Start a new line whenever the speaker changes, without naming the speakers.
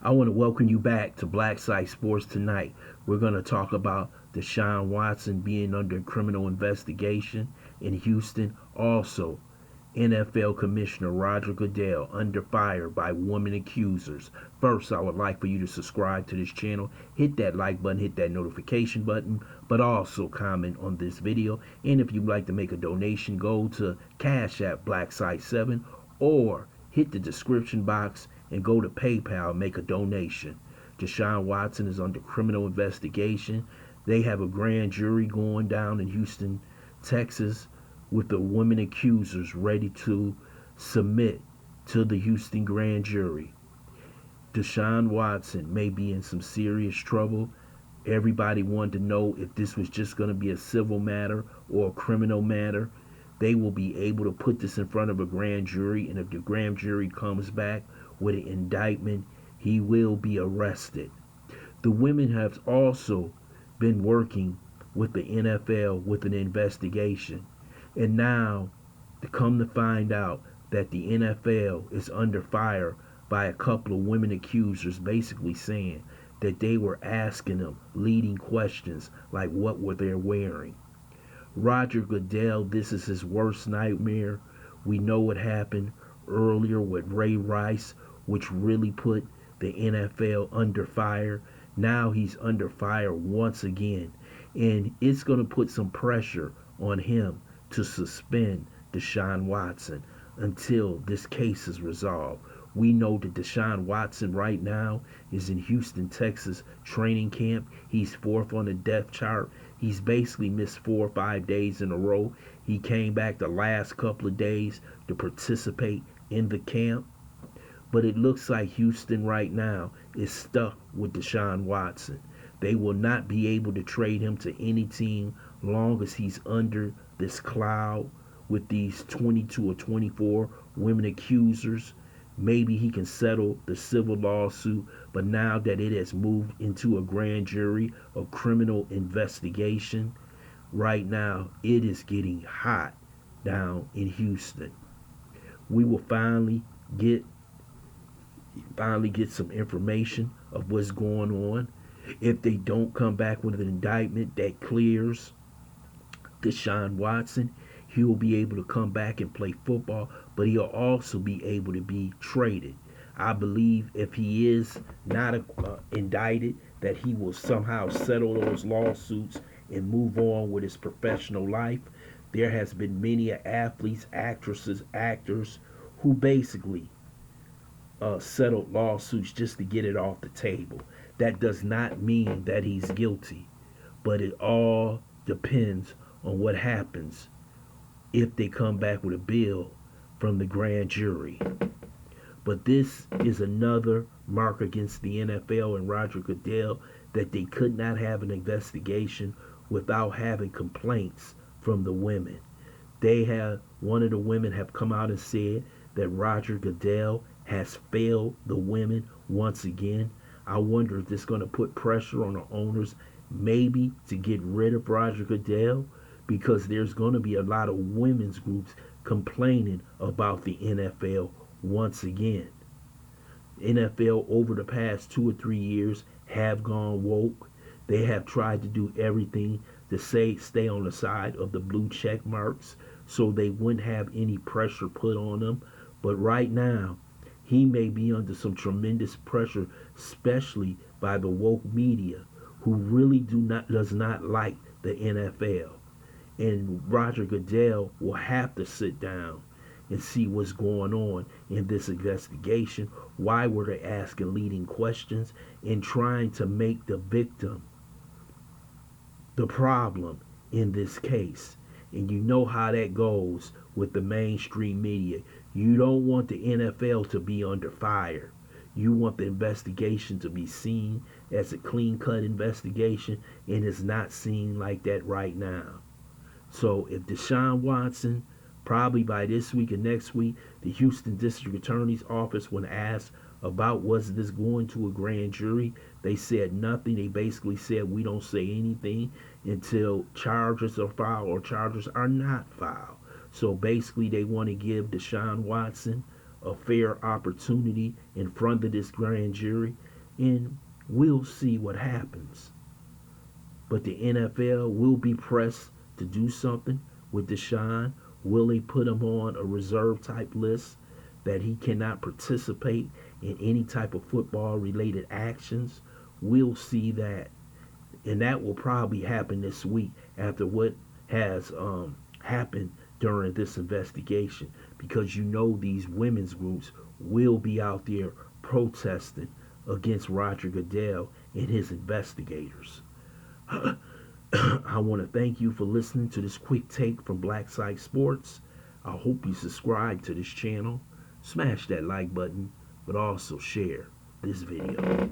I want to welcome you back to Black Site Sports tonight. We're going to talk about Deshaun Watson being under criminal investigation in Houston. Also, NFL Commissioner Roger Goodell under fire by women accusers. First, I would like for you to subscribe to this channel, hit that like button, hit that notification button, but also comment on this video. And if you'd like to make a donation, go to Cash App Black Site 7 or hit the description box and go to PayPal and make a donation. Deshaun Watson is under criminal investigation. They have a grand jury going down in Houston, Texas, with the women accusers ready to submit to the Houston grand jury. Deshaun Watson may be in some serious trouble. Everybody wanted to know if this was just going to be a civil matter or a criminal matter. They will be able to put this in front of a grand jury, and if the grand jury comes back with an indictment, he will be arrested. The women have also been working with the NFL with an investigation. And now, to come to find out that the NFL is under fire by a couple of women accusers basically saying that they were asking them leading questions like what were they wearing. Roger Goodell, this is his worst nightmare. We know what happened earlier with Ray Rice, which really put the NFL under fire. Now he's under fire once again. And it's going to put some pressure on him to suspend Deshaun Watson until this case is resolved. We know that Deshaun Watson right now is in Houston, Texas training camp. He's fourth on the depth chart. He's basically missed 4 or 5 days in a row. He came back the last couple of days to participate in the camp. But it looks like Houston right now is stuck with Deshaun Watson. They will not be able to trade him to any team long as he's under this cloud with these 22 or 24 women accusers. Maybe he can settle the civil lawsuit, but now that it has moved into a grand jury, a criminal investigation, right now it is getting hot down in Houston. We will finally get some information of what's going on. If they don't come back with an indictment that clears Deshaun Watson, he will be able to come back and play football, but he'll also be able to be traded. I believe if he is not indicted, that he will somehow settle those lawsuits and move on with his professional life. There has been many athletes, actresses, actors who basically settled lawsuits just to get it off the table. That does not mean that he's guilty, but it all depends on what happens if they come back with a bill from the grand jury. But this is another mark against the NFL and Roger Goodell, that they could not have an investigation without having complaints from the women. One of the women have come out and said that Roger Goodell has failed the women once again. I wonder if this is going to put pressure on the owners maybe to get rid of Roger Goodell, because there's going to be a lot of women's groups complaining about the NFL once again. NFL over the past 2 or 3 years have gone woke. They have tried to do everything to stay on the side of the blue check marks so they wouldn't have any pressure put on them. But right now, he may be under some tremendous pressure, especially by the woke media, who really does not like the NFL. And Roger Goodell will have to sit down and see what's going on in this investigation. Why were they asking leading questions and trying to make the victim the problem in this case? And you know how that goes with the mainstream media. You don't want the NFL to be under fire. You want the investigation to be seen as a clean-cut investigation, and it's not seen like that right now. So if Deshaun Watson, probably by this week or next week, the Houston District Attorney's Office, when asked about was this going to a grand jury, they said nothing. They basically said we don't say anything until charges are filed or charges are not filed. So basically they want to give Deshaun Watson a fair opportunity in front of this grand jury. and we'll see what happens. But the NFL will be pressed to do something with Deshaun. Will they put him on a reserve type list that he cannot participate in any type of football related actions? We'll see that. And that will probably happen this week after what has happened during this investigation, because you know these women's groups will be out there protesting against Roger Goodell and his investigators. I want to thank you for listening to this quick take from Black Site Sports. I hope you subscribe to this channel, smash that like button, but also share this video.